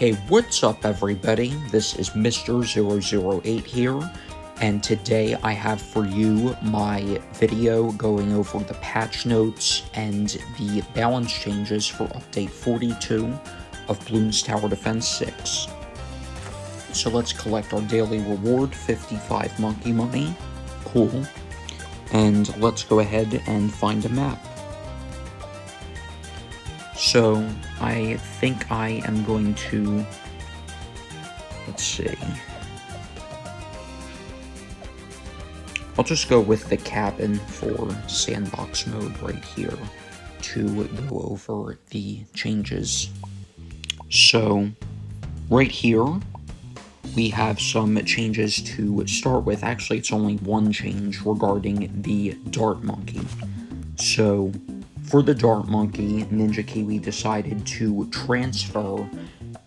Hey, what's up everybody? This is Mr. 008 here, and today I have for you my video going over the patch notes and the balance changes for update 42 of Bloons Tower Defense 6. So let's collect our daily reward, 55 monkey money. Cool. And let's go ahead and find a map. So, I think I am going to, let's see, I'll just go with the cabin for sandbox mode right here to go over the changes. So, right here, we have some changes to start with. Actually, it's only one change regarding the dart monkey. So, for the dart monkey, Ninja Kiwi decided to transfer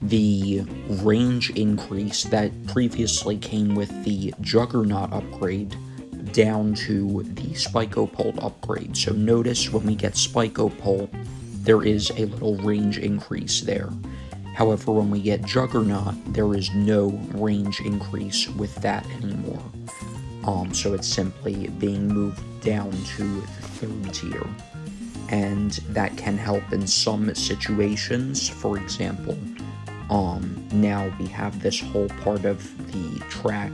the range increase that previously came with the Juggernaut upgrade down to the Spike-O-Pult upgrade. So notice when we get Spike-O-Pult, there is a little range increase there. However, when we get Juggernaut, there is no range increase with that anymore. So it's simply being moved down to the third tier. And that can help in some situations. For example, now we have this whole part of the track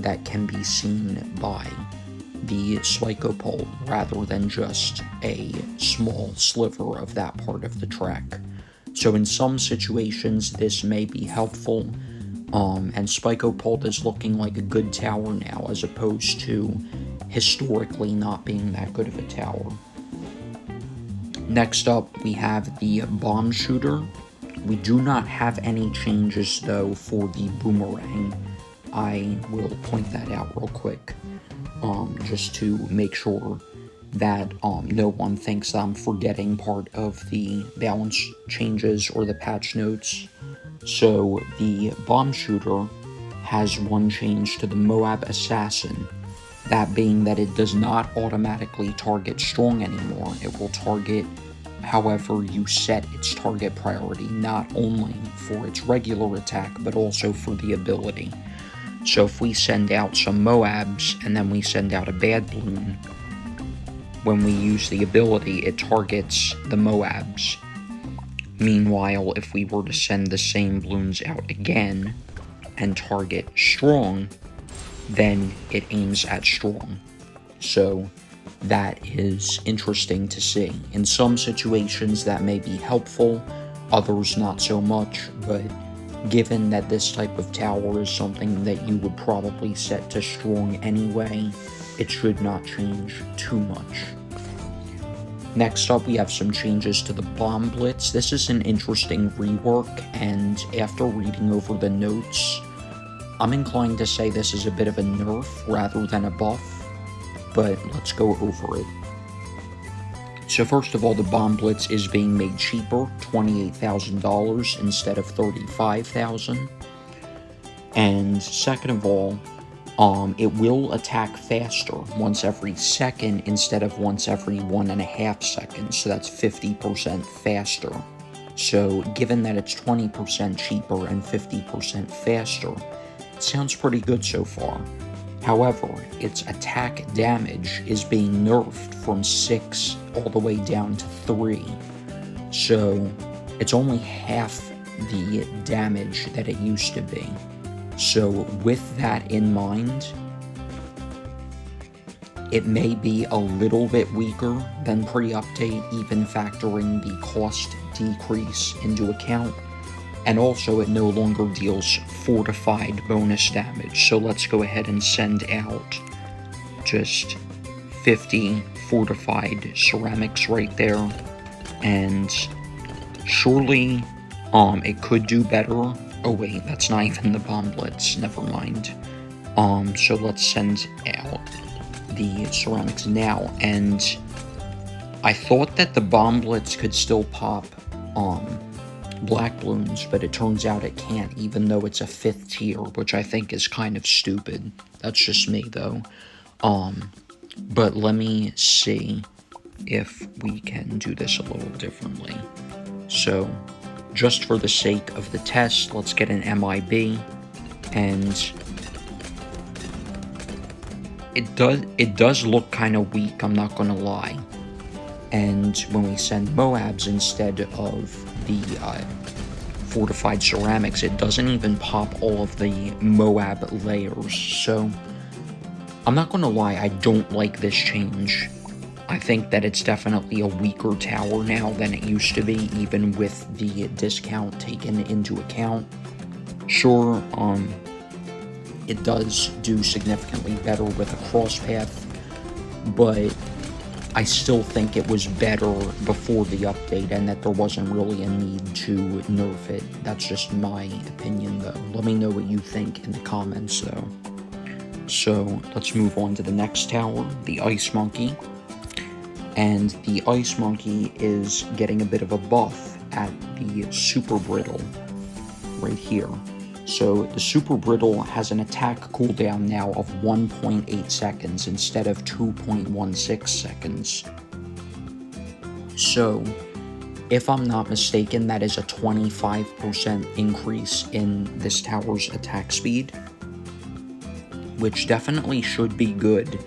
that can be seen by the Spike-O-Pult rather than just a small sliver of that part of the track. So in some situations this may be helpful, and Spike-O-Pult is looking like a good tower now as opposed to historically not being that good of a tower. Next up, we have the bomb shooter. We do not have any changes, though, for the boomerang. I will point that out real quick, just to make sure that no one thinks I'm forgetting part of the balance changes or the patch notes. So, the bomb shooter has one change to the Moab Assassin. That being that it does not automatically target strong anymore. It will target however you set its target priority, not only for its regular attack, but also for the ability. So if we send out some Moabs, and then we send out a bad balloon, when we use the ability, it targets the Moabs. Meanwhile, if we were to send the same balloons out again, and target strong, then it aims at strong. So that is interesting to see. In some situations that may be helpful, others not so much, but given that this type of tower is something that you would probably set to strong anyway, it should not change too much. Next up, we have some changes to the bomb blitz. This is an interesting rework, and after reading over the notes, I'm inclined to say this is a bit of a nerf rather than a buff, but let's go over it. So first of all, the bomb blitz is being made cheaper, $28,000 instead of $35,000. And second of all, it will attack faster, once every second instead of once every 1.5 seconds, so that's 50% faster. So given that it's 20% cheaper and 50% faster, it sounds pretty good so far. However, its attack damage is being nerfed from 6 all the way down to 3. So, it's only half the damage that it used to be. So, with that in mind, it may be a little bit weaker than pre-update, even factoring the cost decrease into account. And also, it no longer deals fortified bonus damage. So let's go ahead and send out just 50 fortified ceramics right there. And surely, it could do better. Oh wait, that's not even the bomb blitz. Never mind. So let's send out the ceramics now. And I thought that the bomb blitz could still pop, black balloons, but it turns out it can't, even though it's a 5th tier, which I think is kind of stupid. That's just me, though. But let me see if we can do this a little differently. So, just for the sake of the test, let's get an MIB, and it does look kind of weak, I'm not gonna lie. And when we send Moabs instead of the fortified ceramics, it doesn't even pop all of the Moab layers. So I'm not gonna lie, I don't like this change. I think that it's definitely a weaker tower now than it used to be, even with the discount taken into account. Sure, it does do significantly better with a cross path, but I still think it was better before the update and that there wasn't really a need to nerf it. That's just my opinion, though. Let me know what you think in the comments, though. So let's move on to the next tower, the Ice Monkey. And the Ice Monkey is getting a bit of a buff at the Super Brittle right here. So the Super Brittle has an attack cooldown now of 1.8 seconds instead of 2.16 seconds. So, if I'm not mistaken, that is a 25% increase in this tower's attack speed, which definitely should be good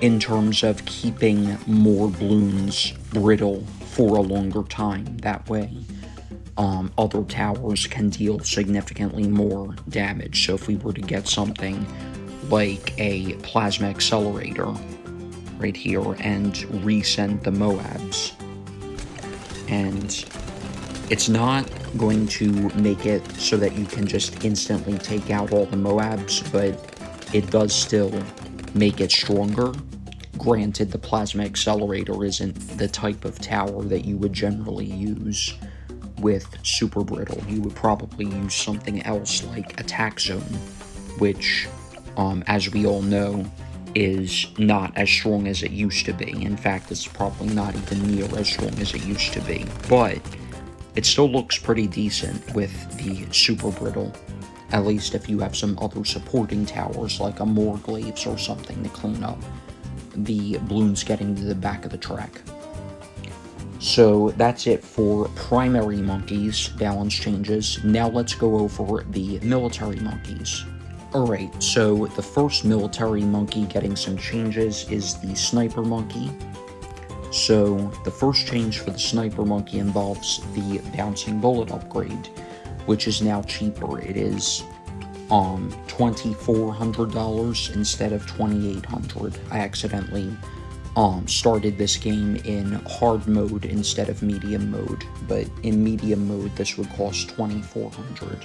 in terms of keeping more Bloons brittle for a longer time. That way, other towers can deal significantly more damage. So if we were to get something like a Plasma Accelerator right here and resend the Moabs, and it's not going to make it so that you can just instantly take out all the Moabs, but it does still make it stronger. Granted, the Plasma Accelerator isn't the type of tower that you would generally use with Super Brittle. You would probably use something else like Attack Zone, which, as we all know, is not as strong as it used to be. In fact, it's probably not even near as strong as it used to be. But it still looks pretty decent with the Super Brittle, at least if you have some other supporting towers like a Morglaves or something to clean up the Bloons getting to the back of the track. So that's it for primary monkeys balance changes. Now let's go over the military monkeys. Alright, so the first military monkey getting some changes is the sniper monkey. So the first change for the sniper monkey involves the bouncing bullet upgrade, which is now cheaper. It is $2,400 instead of $2,800. I accidentally started this game in hard mode instead of medium mode, but in medium mode this would cost $2,400.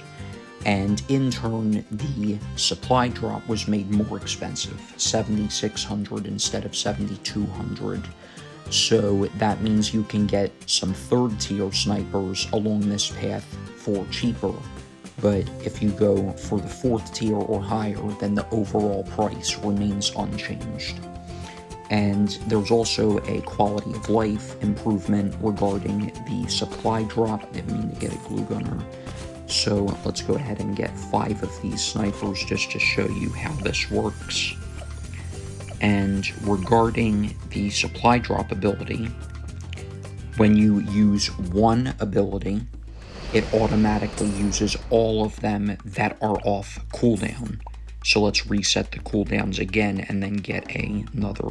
And in turn, the supply drop was made more expensive, $7,600 instead of $7,200. So that means you can get some third tier snipers along this path for cheaper. But if you go for the fourth tier or higher, then the overall price remains unchanged. And there's also a quality of life improvement regarding the supply drop. Didn't mean to get a glue gunner. So let's go ahead and get 5 of these snipers just to show you how this works. And regarding the supply drop ability, when you use one ability, it automatically uses all of them that are off cooldown. So let's reset the cooldowns again and then get another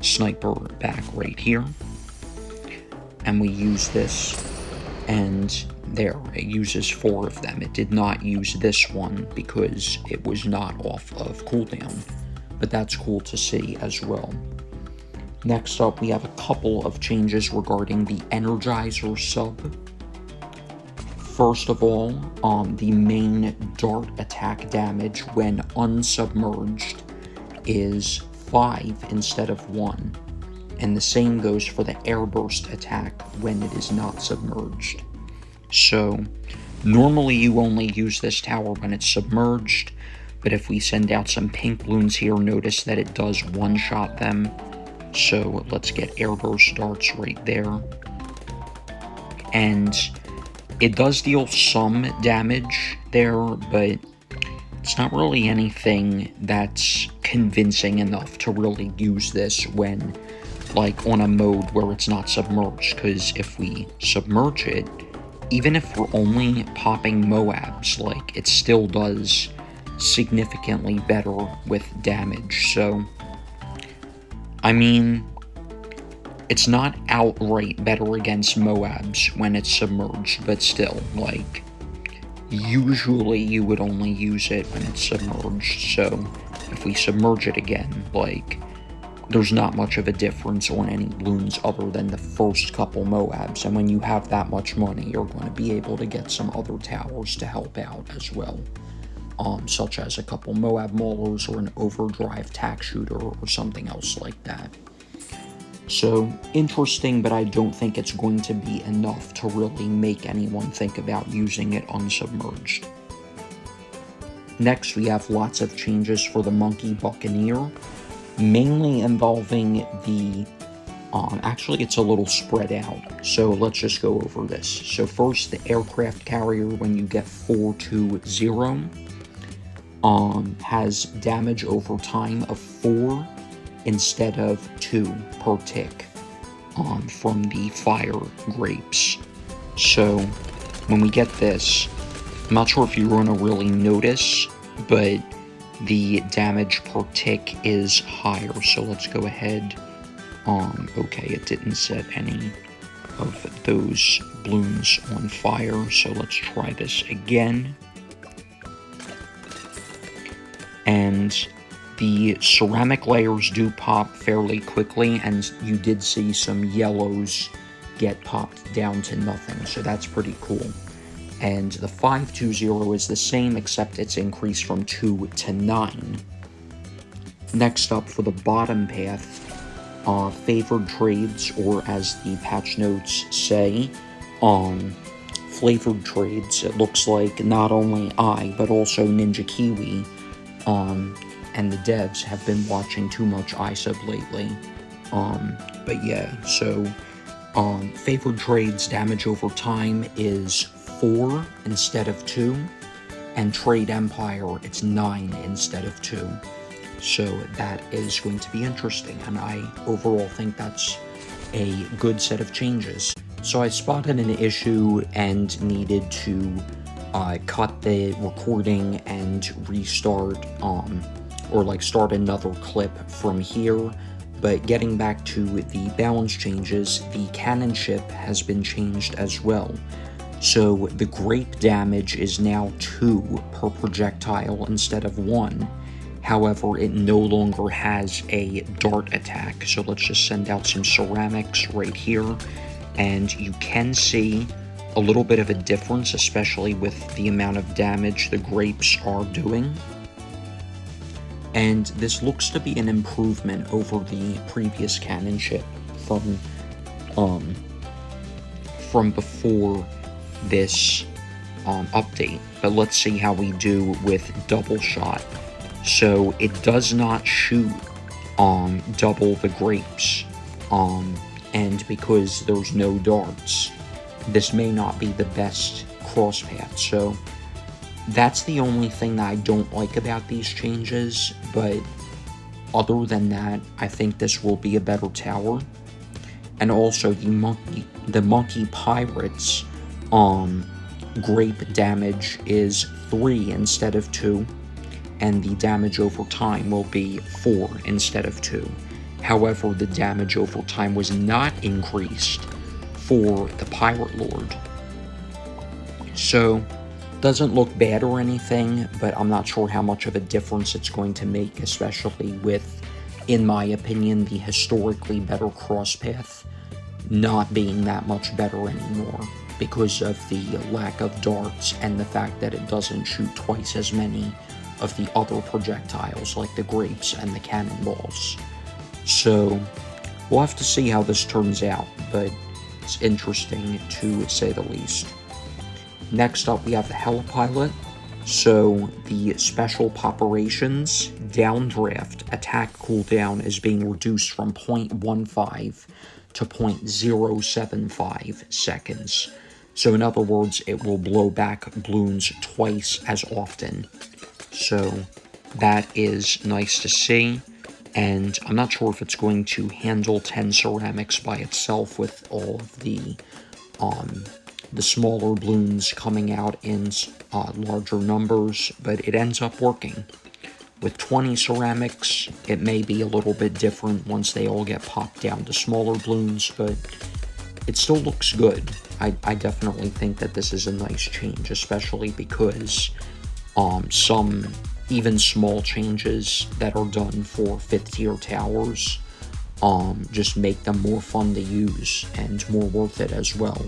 sniper back right here. And we use this, and there, it uses 4 of them. It did not use this one because it was not off of cooldown, but that's cool to see as well. Next up, we have a couple of changes regarding the Energizer sub. First of all, the main dart attack damage when unsubmerged is 5 instead of 1. And the same goes for the airburst attack when it is not submerged. So, normally you only use this tower when it's submerged, but if we send out some pink Bloons here, notice that it does one-shot them. So let's get airburst darts right there. And it does deal some damage there, but it's not really anything that's convincing enough to really use this when, like, on a mode where it's not submerged, because if we submerge it, even if we're only popping Moabs, like, it still does significantly better with damage. So, I mean, it's not outright better against Moabs when it's submerged, but still, like, usually you would only use it when it's submerged. So, if we submerge it again, like, there's not much of a difference on any Bloons other than the first couple Moabs, and when you have that much money, you're going to be able to get some other towers to help out as well, such as a couple Moab Maulers or an overdrive tack shooter or something else like that. So, interesting, but I don't think it's going to be enough to really make anyone think about using it unsubmerged. Next, we have lots of changes for the Monkey Buccaneer, mainly involving the, actually it's a little spread out, so let's just go over this. So first, the aircraft carrier, when you get 4-0, has damage over time of 4 instead of 2 per tick, from the fire grapes. So when we get this, I'm not sure if you're going to really notice, but the damage per tick is higher. So let's go ahead. Okay, it didn't set any of those balloons on fire, so let's try this again. And the ceramic layers do pop fairly quickly, and you did see some yellows get popped down to nothing, so that's pretty cool. And the 5-0 is the same, except it's increased from 2 to 9. Next up, for the bottom path, favored trades, or as the patch notes say, flavored trades. It looks like not only I, but also Ninja Kiwi, and the devs have been watching too much iSub lately. But yeah, so, favored trades damage over time is 4 instead of 2, and Trade Empire, it's 9 instead of 2. So that is going to be interesting, and I overall think that's a good set of changes. So I spotted an issue and needed to cut the recording and restart, or like start another clip from here. But getting back to the balance changes, the cannon ship has been changed as well. So the grape damage is now 2 per projectile instead of 1. However, it no longer has a dart attack. So let's just send out some ceramics right here. And you can see a little bit of a difference, especially with the amount of damage the grapes are doing. And this looks to be an improvement over the previous cannon ship from before this update. But let's see how we do with double shot. So it does not shoot double the grapes, and because there's no darts, this may not be the best cross path. So that's the only thing that I don't like about these changes, but other than that, I think this will be a better tower. And also the monkey pirates grape damage is 3 instead of 2, and the damage over time will be 4 instead of 2. However, the damage over time was not increased for the Pirate Lord. So, doesn't look bad or anything, but I'm not sure how much of a difference it's going to make, especially with, in my opinion, the historically better cross path not being that much better anymore because of the lack of darts and the fact that it doesn't shoot twice as many of the other projectiles like the grapes and the cannonballs. So we'll have to see how this turns out, but it's interesting to say the least. Next up, we have the Helipilot. So the special poperations downdraft attack cooldown is being reduced from 0.15 to 0.075 seconds. So in other words, it will blow back balloons twice as often. So that is nice to see. And I'm not sure if it's going to handle 10 ceramics by itself with all of the the smaller balloons coming out in larger numbers, but it ends up working. With 20 ceramics, it may be a little bit different once they all get popped down to smaller balloons, but it still looks good. I definitely think that this is a nice change, especially because some even small changes that are done for 5th tier towers just make them more fun to use and more worth it as well.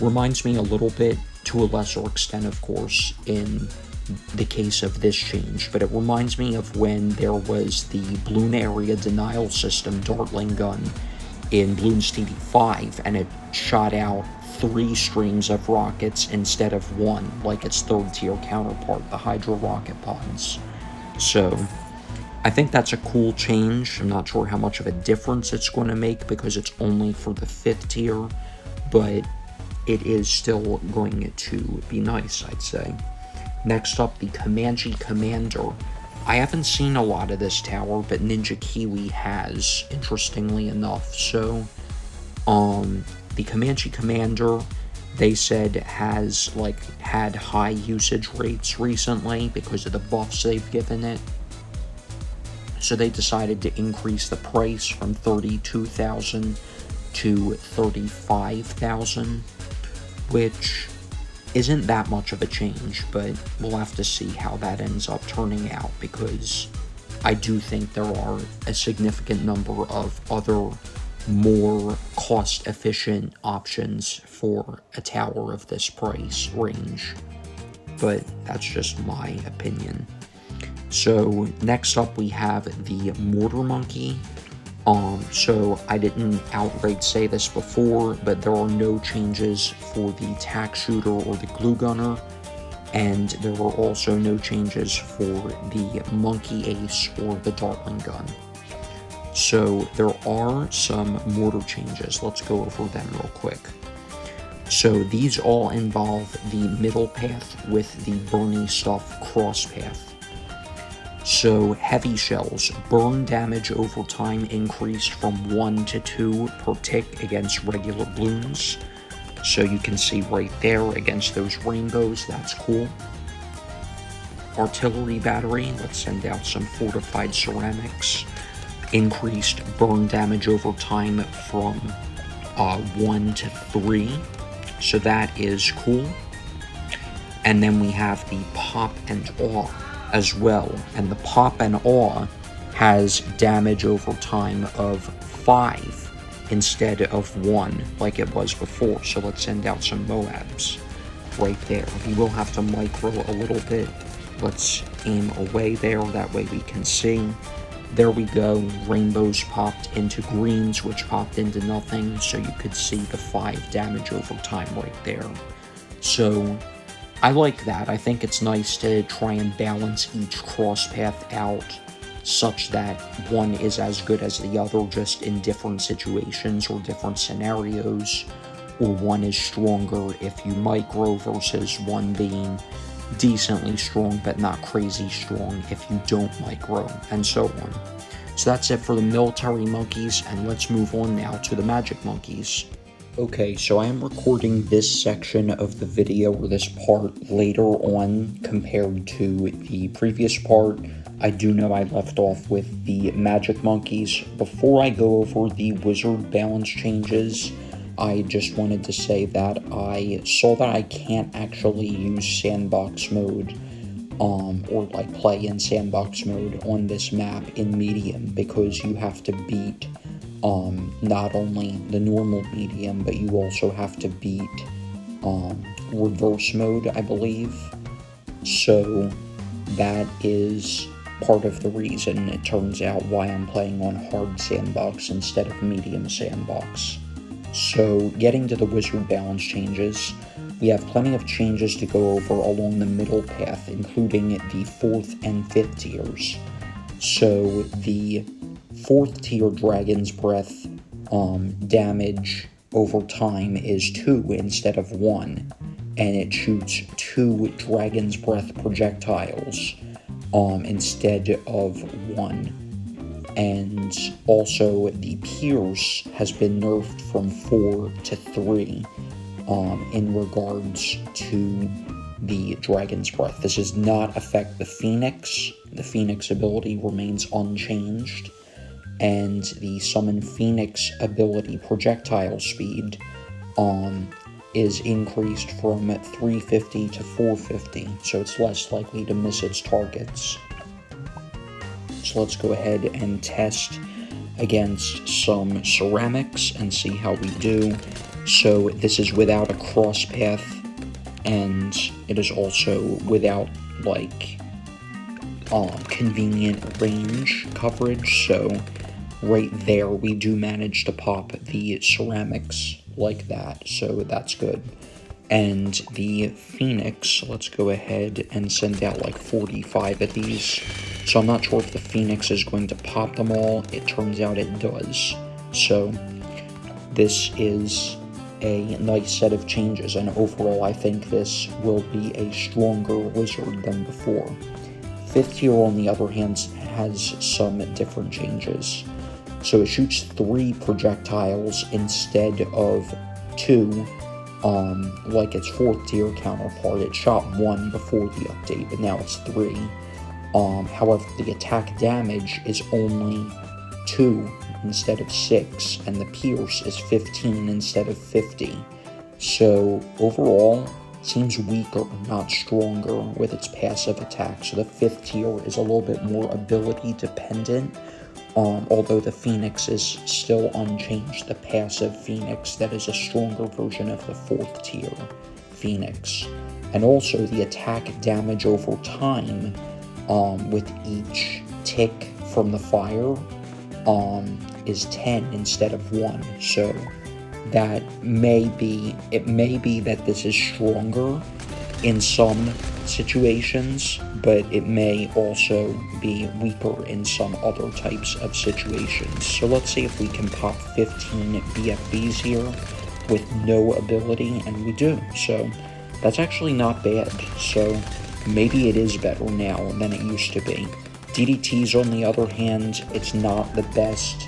Reminds me a little bit, to a lesser extent of course, in the case of this change, but it reminds me of when there was the balloon area denial system dartling gun in Bloons TD5, and it shot out 3 streams of rockets instead of 1, like its 3rd tier counterpart, the Hydra rocket pods. So I think that's a cool change. I'm not sure how much of a difference it's going to make because it's only for the 5th tier, but it is still going to be nice, I'd say. Next up, the Comanche Commander. I haven't seen a lot of this tower, but Ninja Kiwi has, interestingly enough. So, the Comanche Commander, they said, has, had high usage rates recently because of the buffs they've given it. So they decided to increase the price from 32,000 to 35,000, which isn't that much of a change, but we'll have to see how that ends up turning out, because I do think there are a significant number of other more cost-efficient options for a tower of this price range, but that's just my opinion. So next up we have the Mortar Monkey. So I didn't outright say this before, but there are no changes for the tack shooter or the glue gunner, and there are also no changes for the monkey ace or the dartling gun. So there are some mortar changes. Let's go over them real quick. So these all involve the middle path with the Burny Stuff cross path. So heavy shells, burn damage over time increased from 1 to 2 per tick against regular balloons. So you can see right there against those rainbows, that's cool. Artillery battery, let's send out some fortified ceramics. Increased burn damage over time from 1 to 3. So that is cool. And then we have the Pop and Awe as well, and the Pop and Awe has damage over time of 5 instead of 1 like it was before. So let's send out some Moabs right there. We will have to micro a little bit. Let's aim away there, that way we can see. There we go, rainbows popped into greens, which popped into nothing, so you could see the 5 damage over time right there. So I like that. I think it's nice to try and balance each cross path out such that one is as good as the other, just in different situations or different scenarios, or one is stronger if you micro versus one being decently strong but not crazy strong if you don't micro, and so on. So that's it for the military monkeys, and let's move on now to the magic monkeys. Okay, so I am recording this section of the video, or this part, later on compared to the previous part. I do know I left off with the magic monkeys. Before I go over the wizard balance changes, I just wanted to say that I saw that I can't actually use sandbox mode, or play in sandbox mode on this map in medium, because you have to beat not only the normal medium, but you also have to beat reverse mode, I believe. So that is part of the reason, it turns out, why I'm playing on hard sandbox instead of medium sandbox. So getting to the wizard balance changes, we have plenty of changes to go over along the middle path, including the 4th and 5th tiers. So the 4th tier Dragon's Breath damage over time is 2 instead of 1, and it shoots 2 Dragon's Breath projectiles instead of 1. And also the Pierce has been nerfed from 4 to 3. in regards to the Dragon's Breath. This does not affect the Phoenix. The Phoenix ability remains unchanged, and the Summon Phoenix ability projectile speed is increased from 350 to 450, so it's less likely to miss its targets. So let's go ahead and test against some ceramics and see how we do. So this is without a cross path, and it is also without like convenient range coverage, so right there we do manage to pop the ceramics like that, so that's good. And the Phoenix, let's go ahead and send out like 45 of these. So I'm not sure if the Phoenix is going to pop them all. It turns out it does. So this is a nice set of changes, and overall I think this will be a stronger wizard than before. 5th tier, on the other hand, has some different changes. So it shoots 3 projectiles instead of 2, like its 4th tier counterpart. It shot 1 before the update, but now it's 3. However, the attack damage is only 2 instead of 6, and the pierce is 15 instead of 50. So overall, seems weaker, not stronger, with its passive attack. So the 5th tier is a little bit more ability dependent, although the Phoenix is still unchanged. The passive Phoenix, that is a stronger version of the 4th tier Phoenix. And also the attack damage over time, with each tick from the fire, is 10 instead of 1. So that may be that this is stronger in some situations, but it may also be weaker in some other types of situations. So let's see if we can pop 15 BFBs here with no ability, and we do. So that's actually not bad. So maybe it is better now than it used to be. DDTs, on the other hand, it's not the best,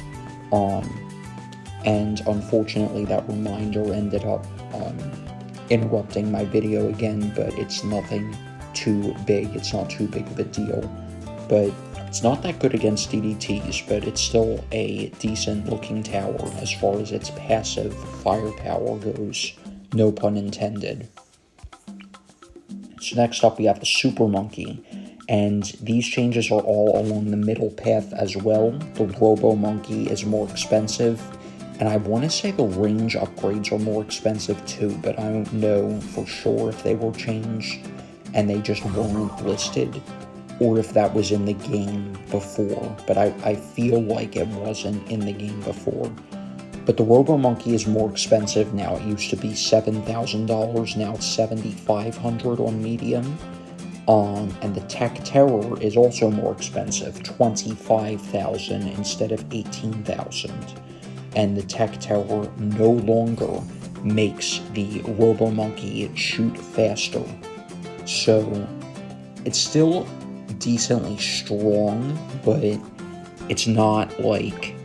and unfortunately that reminder ended up interrupting my video again, but it's nothing too big. It's not too big of a deal, but it's not that good against DDTs, but it's still a decent looking tower as far as its passive firepower goes, no pun intended. So next up we have the Super Monkey, and these changes are all along the middle path as well. The Robo Monkey is more expensive, and I want to say the range upgrades are more expensive too, but I don't know for sure if they were changed and they just weren't listed, or if that was in the game before, but I feel like it wasn't in the game before. But the Robo Monkey is more expensive now. It used to be $7,000, now it's $7,500 on medium. And the Tech Terror is also more expensive, $25,000 instead of $18,000. And the Tech Terror no longer makes the Robo Monkey shoot faster. So it's still decently strong, but it's not like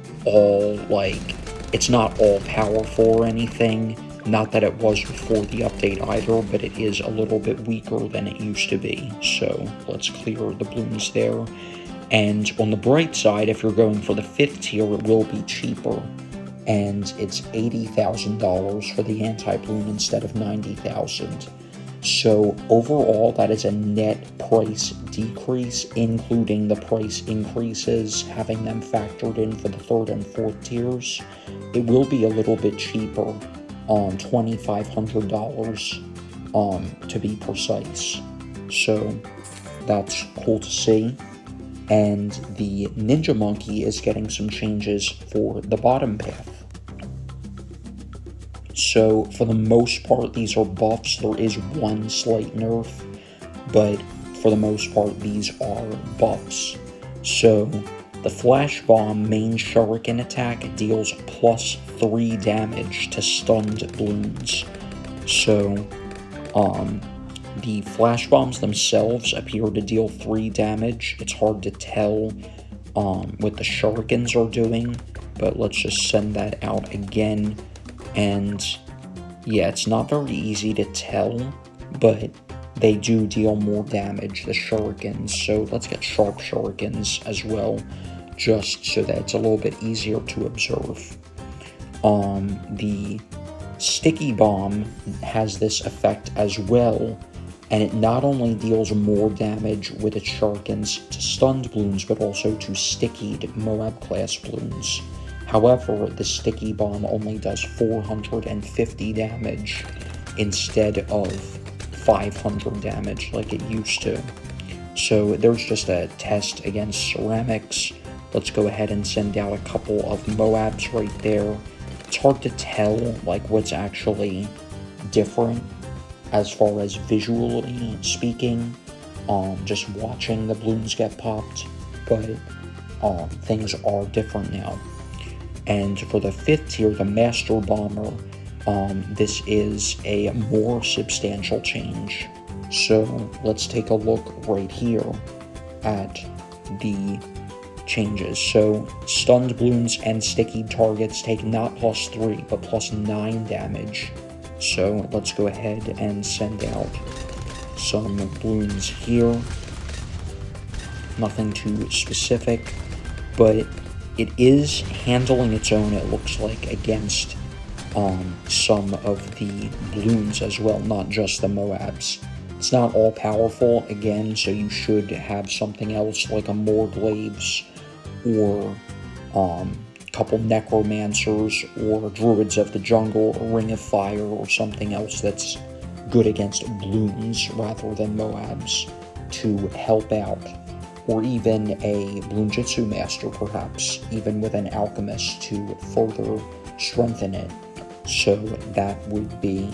it's not all powerful or anything. Not that it was before the update either, but it is a little bit weaker than it used to be. So let's clear the balloons there. And on the bright side, if you're going for the 5th tier, it will be cheaper. And it's $80,000 for the anti-balloon instead of $90,000. So overall, that is a net price decrease, including the price increases, having them factored in for the 3rd and 4th tiers. It will be a little bit cheaper, $2,500 to be precise. So that's cool to see. And the Ninja Monkey is getting some changes for the bottom path. So for the most part, these are buffs. There is one slight nerf, but for the most part, these are buffs. So the Flash Bomb main Shuriken attack deals +3 damage to stunned balloons. So the Flash Bombs themselves appear to deal 3 damage. It's hard to tell what the Shurikens are doing, but let's just send that out again. And Yeah, it's not very easy to tell, but they do deal more damage, the shurikens. So let's get sharp shurikens as well, just so that it's a little bit easier to observe. The sticky bomb has this effect as well, and it not only deals more damage with its shurikens to stunned bloons, but also to stickied Moab class bloons. However, the sticky bomb only does 450 damage instead of 500 damage like it used to. So there's just a test against ceramics. Let's go ahead and send out a couple of Moabs right there. It's hard to tell like what's actually different as far as visually speaking, just watching the bloons get popped, but things are different now. And for the 5th tier, the Master Bomber, this is a more substantial change. So let's take a look right here at the changes. So stunned bloons and sticky targets take not +3, but +9 damage. So let's go ahead and send out some bloons here. Nothing too specific, but it is handling its own, it looks like, against some of the bloons as well, not just the Moabs. It's not all powerful, again, so you should have something else like a Morglaives or a couple Necromancers or Druids of the Jungle or Ring of Fire or something else that's good against bloons rather than Moabs to help out. Or even a Bloonjitsu Master, perhaps, even with an Alchemist to further strengthen it. So that would be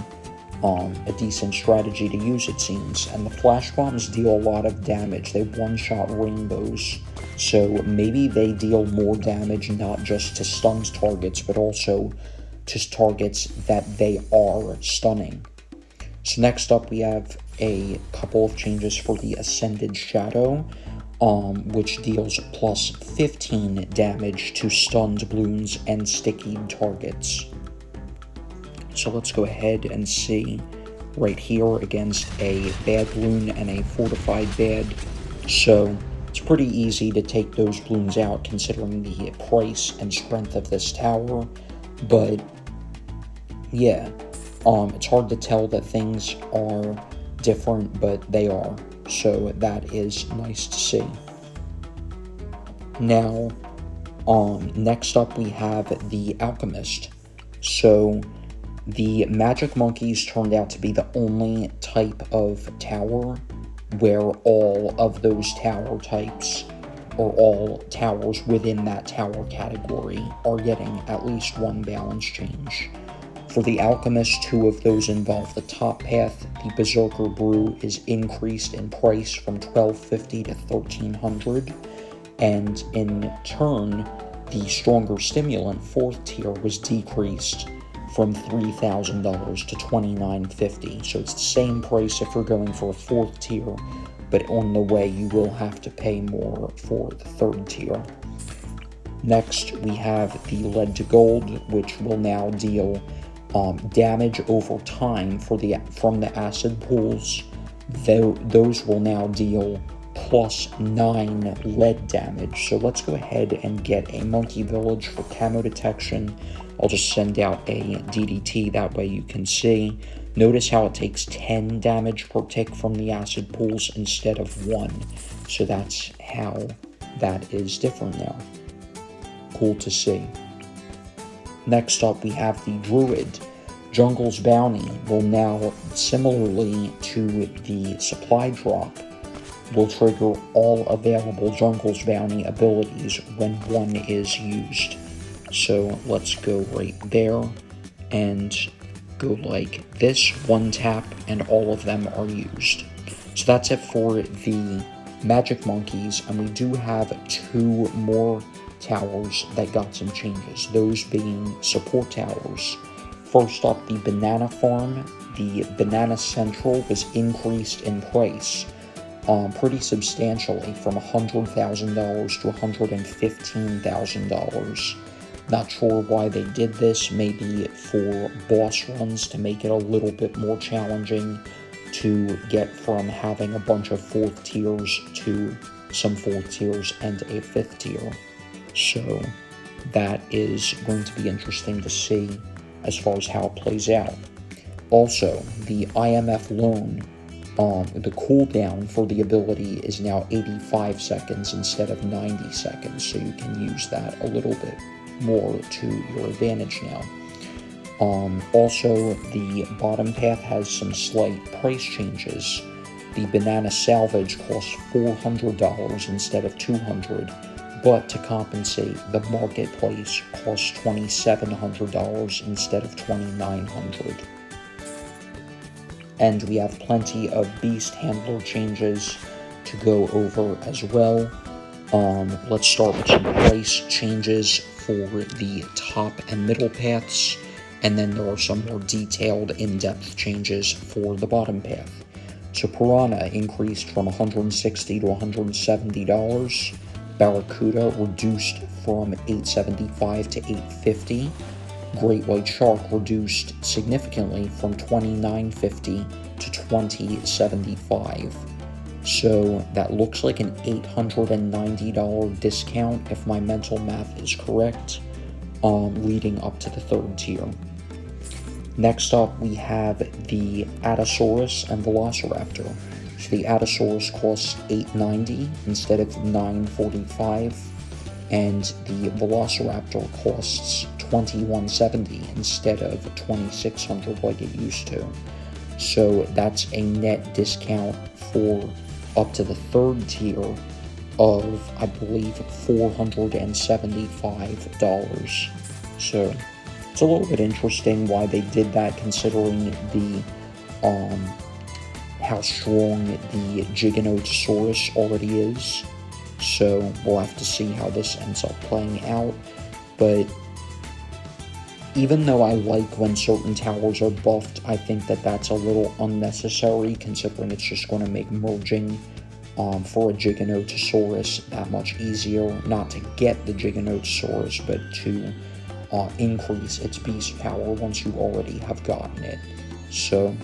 a decent strategy to use, it seems. And the Flash Bombs deal a lot of damage. They one-shot rainbows. So maybe they deal more damage not just to stunned targets, but also to targets that they are stunning. So next up we have a couple of changes for the Ascended Shadow, which deals +15 damage to stunned bloons and sticky targets. So let's go ahead and see right here against a bad bloon and a fortified bad. So it's pretty easy to take those bloons out considering the price and strength of this tower. But yeah, it's hard to tell that things are different, but they are. So that is nice to see. Now, next up we have the Alchemist. So the Magic Monkeys turned out to be the only type of tower where all of those tower types, or all towers within that tower category, are getting at least one balance change. For the Alchemist, 2 of those involve the top path. The Berserker Brew is increased in price from $1250 to $1300, and in turn, the Stronger Stimulant 4th tier was decreased from $3,000 to $2,950. So it's the same price if you're going for a 4th tier, but on the way you will have to pay more for the 3rd tier. Next, we have the Lead to Gold, which will now deal damage over time from the acid pools. Those will now deal +9 lead damage. So let's go ahead and get a Monkey Village for camo detection. I'll just send out a DDT, that way you can see. Notice how it takes 10 damage per tick from the acid pools instead of 1. So that's how that is different now. Cool to see. Next up, we have the Druid. Jungle's Bounty will now, similarly to the supply drop, will trigger all available Jungle's Bounty abilities when one is used. So let's go right there and go like this, 1 tap, and all of them are used. So that's it for the Magic Monkeys, and we do have 2 more towers that got some changes, those being support towers. First up, the Banana Farm. The Banana Central was increased in price pretty substantially from $100,000 to $115,000. Not sure why they did this, maybe for boss runs to make it a little bit more challenging to get from having a bunch of 4th tiers to some 4th tiers and a 5th tier. So that is going to be interesting to see as far as how it plays out. Also, the IMF loan, the cooldown for the ability is now 85 seconds instead of 90 seconds, so you can use that a little bit more to your advantage now. Also, the bottom path has some slight price changes. The banana salvage costs $400 instead of $200, but to compensate, the marketplace costs $2,700 instead of $2,900. And we have plenty of beast handler changes to go over as well. Let's start with some price changes for the top and middle paths, and then there are some more detailed in-depth changes for the bottom path. So Piranha increased from $160 to $170. Barracuda reduced from $875 to $850. Great White Shark reduced significantly from $29.50 to $20.75. So that looks like an $890 discount if my mental math is correct, leading up to the 3rd tier. Next up, we have the Atasaurus and Velociraptor. So the Atasaurus costs $890 instead of $945, and the Velociraptor costs $2170 instead of $2600 like it used to. So that's a net discount for up to the 3rd tier of, I believe, $475. So it's a little bit interesting why they did that, considering the how strong the Giganotosaurus already is. So we'll have to see how this ends up playing out. But even though I like when certain towers are buffed, I think that that's a little unnecessary, considering it's just going to make merging for a Giganotosaurus that much easier. Not to get the Giganotosaurus, but to increase its beast power once you already have gotten it. So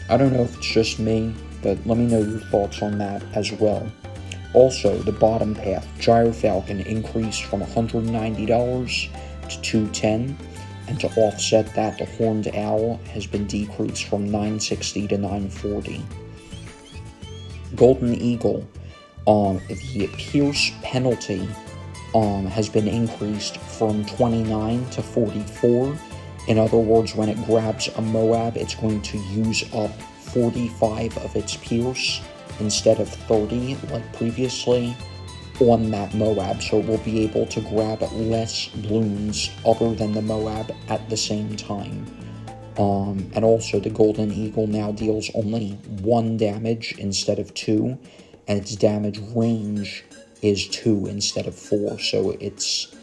I don't know if it's just me, but let me know your thoughts on that as well. Also, the bottom path, Gyrofalcon increased from $190 to $210, and to offset that, the Horned Owl has been decreased from $960 to $940. Golden Eagle, the Pierce penalty has been increased from 29 to 44. In other words, when it grabs a Moab, it's going to use up 45 of its Pierce instead of 30 like previously on that Moab, so it will be able to grab less Bloons other than the Moab at the same time. And also the Golden Eagle now deals only 1 damage instead of 2, and its damage range is 2 instead of 4, so its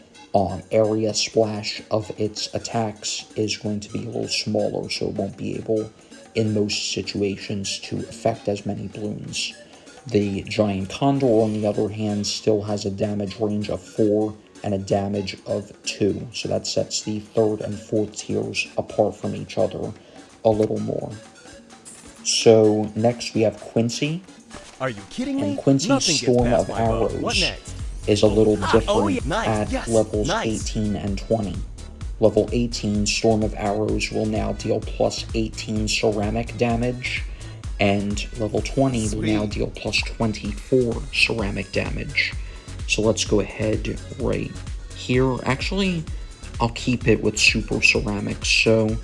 area splash of its attacks is going to be a little smaller, so it won't be able in most situations to affect as many Bloons. The Giant Condor, on the other hand, still has a damage range of 4 and a damage of 2, so that sets the 3rd and 4th tiers apart from each other a little more. So next we have Quincy. Are you kidding me? And Quincy's Storm of Arrows is a little different at levels 18 and 20. Level 18, Storm of Arrows will now deal plus 18 ceramic damage, and level 20 will now deal plus 24 ceramic damage. So let's go ahead right here. Actually, I'll keep it with super ceramics, so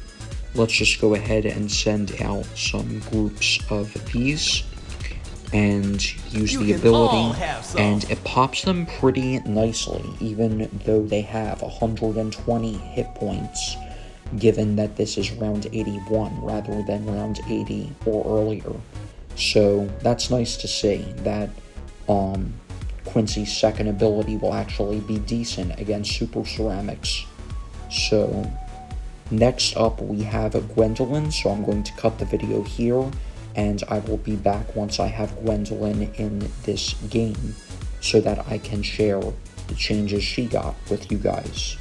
let's just go ahead and send out some groups of these and use the ability, and it pops them pretty nicely, even though they have 120 hit points, given that this is round 81 rather than round 80 or earlier. So that's nice to see that Quincy's second ability will actually be decent against super ceramics. So next up we have Gwendolyn, so I'm going to cut the video here, and I will be back once I have Gwendolyn in this game so that I can share the changes she got with you guys.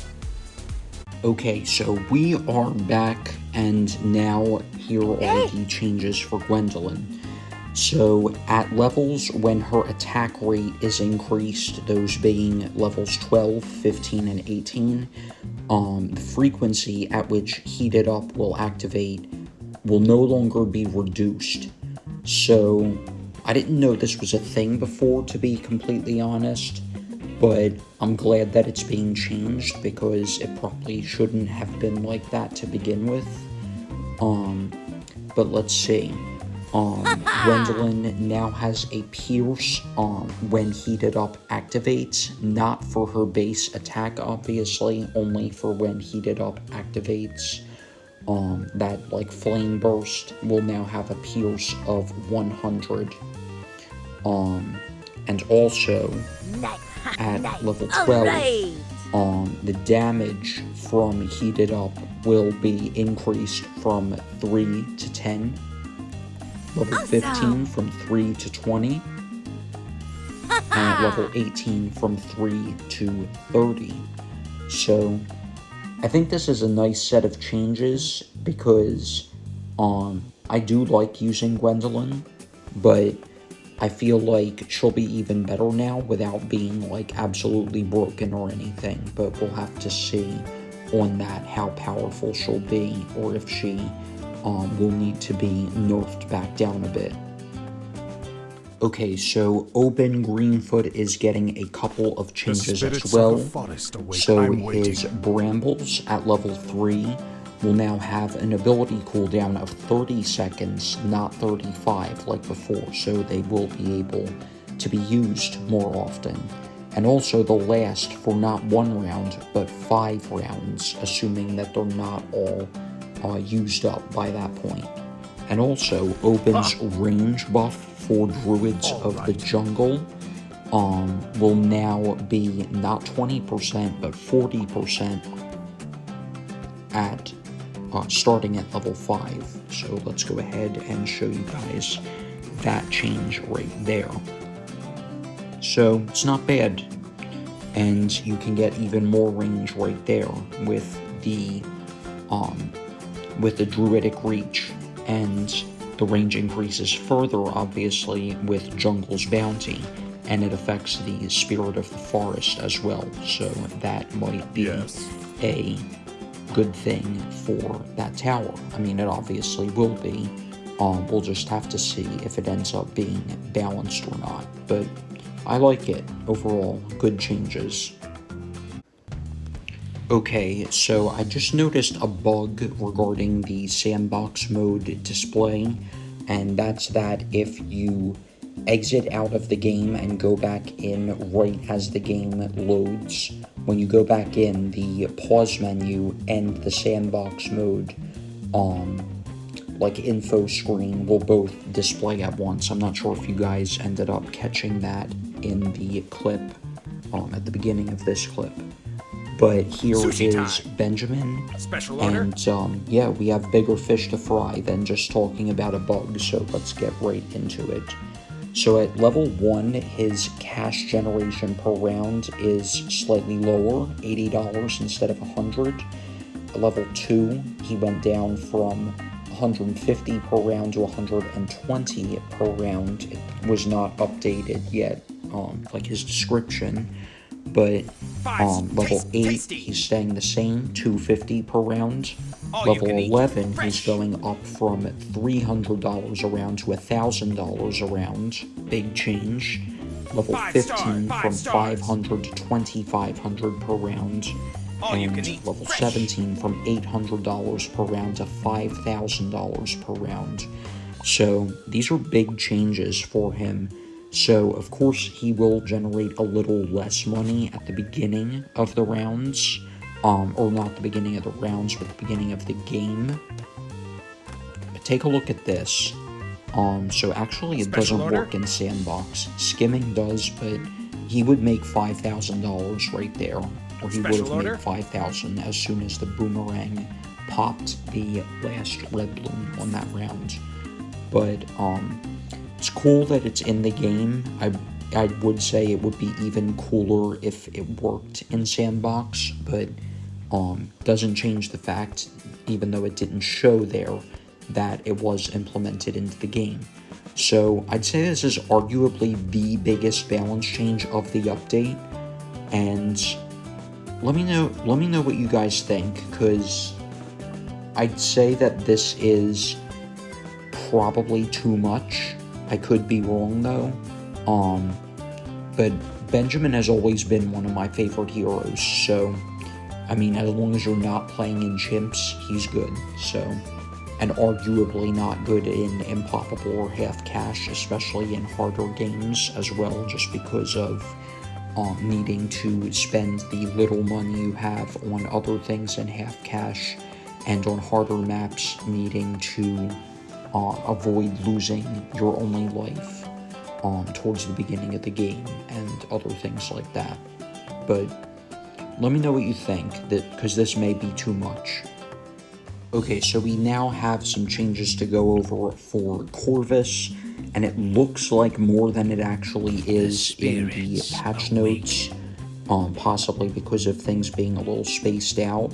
Okay, so we are back, and now here are the changes for Gwendolyn. So at levels when her attack rate is increased, those being levels 12, 15, and 18, the frequency at which Heated Up will activate will no longer be reduced. So I didn't know this was a thing before, to be completely honest, but I'm glad that it's being changed because it probably shouldn't have been like that to begin with. But let's see. Gwendolyn now has a Pierce when Heated Up activates, not for her base attack, obviously, only for when Heated Up activates. That, like, Flame Burst will now have a Pierce of 100. And also, at level 12, the damage from Heated Up will be increased from 3 to 10. Level 15 from 3 to 20. And at level 18 from 3 to 30. So, I think this is a nice set of changes because I do like using Gwendolyn, but I feel like she'll be even better now without being, like, absolutely broken or anything. But we'll have to see on that how powerful she'll be, or if she will need to be nerfed back down a bit. Okay, so Open Greenfoot is getting a couple of changes as well. So his Brambles at level 3 will now have an ability cooldown of 30 seconds, not 35 like before, so they will be able to be used more often. And also they'll last for not 1 round, but 5 rounds, assuming that they're not all used up by that point. And also, Open's range buff for Druids of the Jungle will now be not 20%, but 40% at starting at level 5. So let's go ahead and show you guys that change right there. So it's not bad, and you can get even more range right there with the Druidic Reach, and the range increases further, obviously, with Jungle's Bounty, and it affects the Spirit of the Forest as well, so that might be a good thing for that tower. I mean, it obviously will be. We'll just have to see if it ends up being balanced or not, but I like it. Overall, good changes. Okay, so I just noticed a bug regarding the sandbox mode display, and that's that if you exit out of the game and go back in right as the game loads, when you go back in, the pause menu and the sandbox mode like info screen will both display at once. I'm not sure if you guys ended up catching that in the clip at the beginning of this clip. But here is Benjamin, and yeah, we have bigger fish to fry than just talking about a bug, so let's get right into it. So at level 1, his cash generation per round is slightly lower, $80 instead of $100. At level 2, he went down from $150 per round to $120 per round. It was not updated yet, like his description. But level 8, he's staying the same, $250 per round. Level 11, he's going up from $300 a round to $1,000 a round. Big change. Level 15, from $500 to $2,500 per round. And level 17, from $800 per round to $5,000 per round. So these are big changes for him. So, of course, he will generate a little less money at the beginning of the rounds, or not the beginning of the rounds, but the beginning of the game. But take a look at this. So actually it doesn't work in Sandbox. Skimming does, but he would make $5,000 right there, or he would have made $5,000 as soon as the boomerang popped the last red balloon on that round. But, it's cool that it's in the game. I would say it would be even cooler if it worked in Sandbox, but doesn't change the fact, even though it didn't show there, that it was implemented into the game. So I'd say this is arguably the biggest balance change of the update, and let me know what you guys think, because I'd say that this is probably too much. I could be wrong though, but Benjamin has always been one of my favorite heroes, so I mean, as long as you're not playing in chimps, he's good, so, and arguably not good in Impoppable or Half Cash, especially in harder games as well, just because of needing to spend the little money you have on other things in Half Cash, and on harder maps needing to avoid losing your only life towards the beginning of the game, and other things like that. But let me know what you think, because this may be too much. Okay, so we now have some changes to go over for Corvus, and it looks like more than it actually is in the patch notes, possibly because of things being a little spaced out.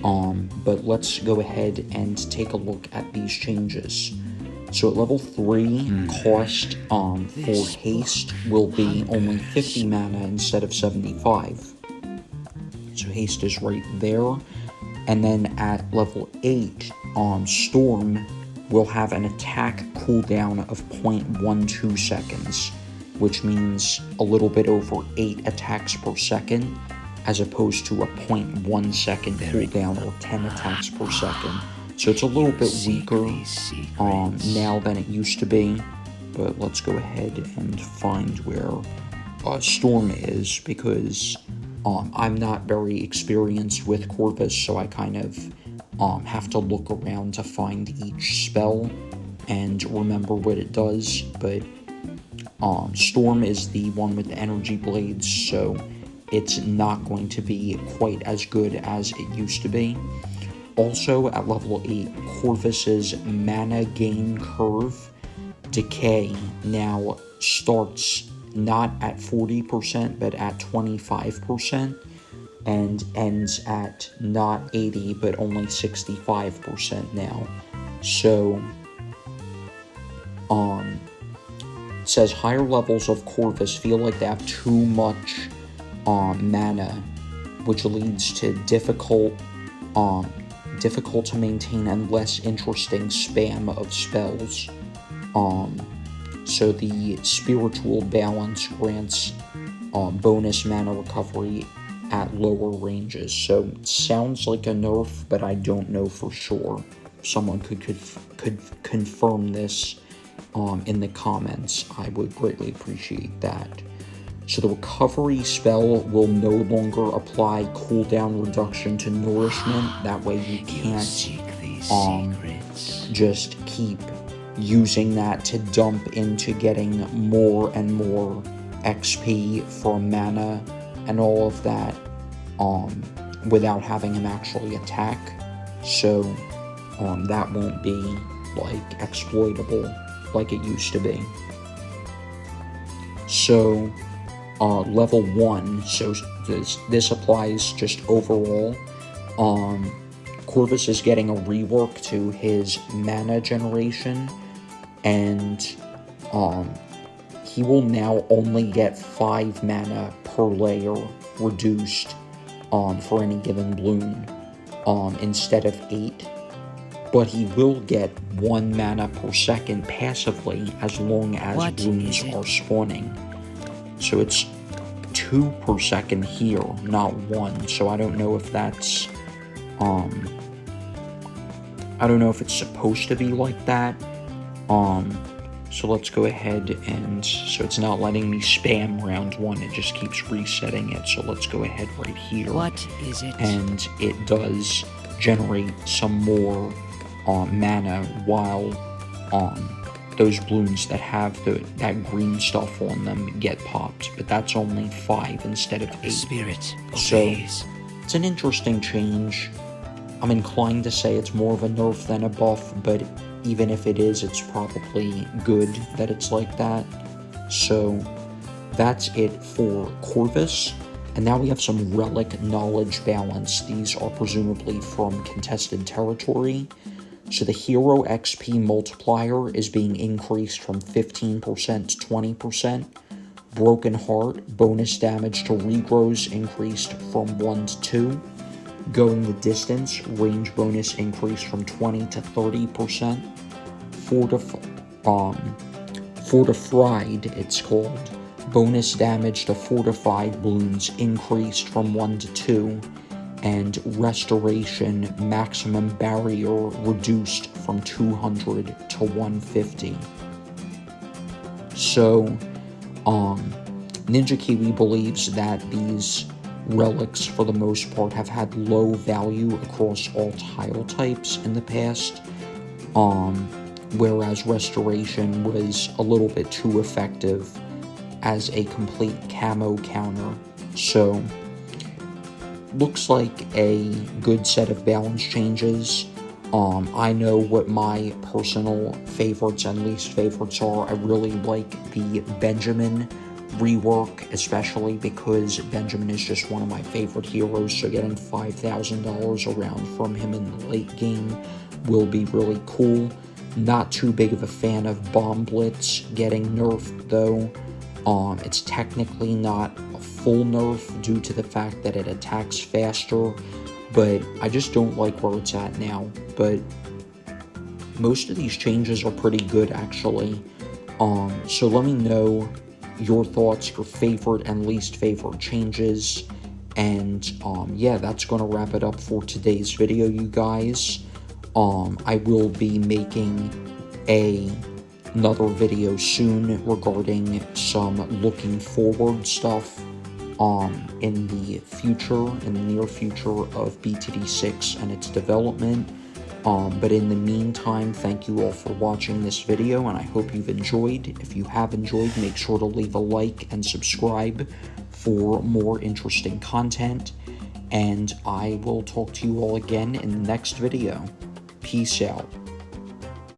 But let's go ahead and take a look at these changes. So at level 3, cost for haste will be only 50 mana instead of 75. So haste is right there. And then at level 8, Storm will have an attack cooldown of 0.12 seconds, which means a little bit over 8 attacks per second, as opposed to a 0.1 second cooldown or 10 attacks per second. So it's a little bit weaker now than it used to be, but let's go ahead and find where Storm is, because I'm not very experienced with Corvus, so I kind of have to look around to find each spell and remember what it does. But Storm is the one with the energy blades, so it's not going to be quite as good as it used to be. Also, at level 8, Corvus's mana gain curve decay now starts not at 40%, but at 25%, and ends at not 80, but only 65% now. So, it says higher levels of Corvus feel like they have too much mana, which leads to difficult to maintain and less interesting spam of spells. So the spiritual balance grants bonus mana recovery at lower ranges. So it sounds like a nerf, but I don't know for sure. Someone could confirm this in the comments. I would greatly appreciate that. So the recovery spell will no longer apply cooldown reduction to nourishment. That way you can't just keep using that to dump into getting more and more XP from mana and all of that without having him actually attack. So that won't be like exploitable like it used to be. So level 1, so this applies just overall. Corvus is getting a rework to his mana generation, and he will now only get 5 mana per layer reduced for any given bloon instead of 8, but he will get 1 mana per second passively as long as bloons are spawning. So it's 2 per second here, not 1. So I don't know if that's I don't know if it's supposed to be like that. So let's go ahead and, so it's not letting me spam round 1, it just keeps resetting it. So let's go ahead right here. What is it? And it does generate some more mana while those bloons that have that green stuff on them get popped, but that's only 5 instead of 8. Spirit So obeys. it's an interesting change. I'm inclined to say it's more of a nerf than a buff, but even if it is, it's probably good that it's like that. So that's it for Corvus. And now we have some relic knowledge balance. These are presumably from contested territory. So the hero XP multiplier is being increased from 15% to 20%. Broken Heart, bonus damage to regrows increased from 1 to 2. Going the Distance, range bonus increased from 20 to 30%. Fortified, it's called. Bonus damage to fortified balloons increased from 1 to 2. And Restoration, maximum barrier reduced from 200 to 150. So, Ninja Kiwi believes that these relics, for the most part, have had low value across all tile types in the past, whereas Restoration was a little bit too effective as a complete camo counter. So, looks like a good set of balance changes. I know what my personal favorites and least favorites are. I really like the Benjamin rework, especially because Benjamin is just one of my favorite heroes, so getting $5,000 around from him in the late game will be really cool. Not too big of a fan of Bomb Blitz getting nerfed, though. It's technically not a full nerf due to the fact that it attacks faster, but I just don't like where it's at now. But most of these changes are pretty good, actually. So let me know your thoughts, your favorite and least favorite changes. And yeah, that's going to wrap it up for today's video, you guys. I will be making another video soon regarding some looking forward stuff in the future, in the near future of BTD6 and its development. But in the meantime, thank you all for watching this video, and I hope you've enjoyed. If you have enjoyed, make sure to leave a like and subscribe for more interesting content, and I will talk to you all again in the next video. Peace out.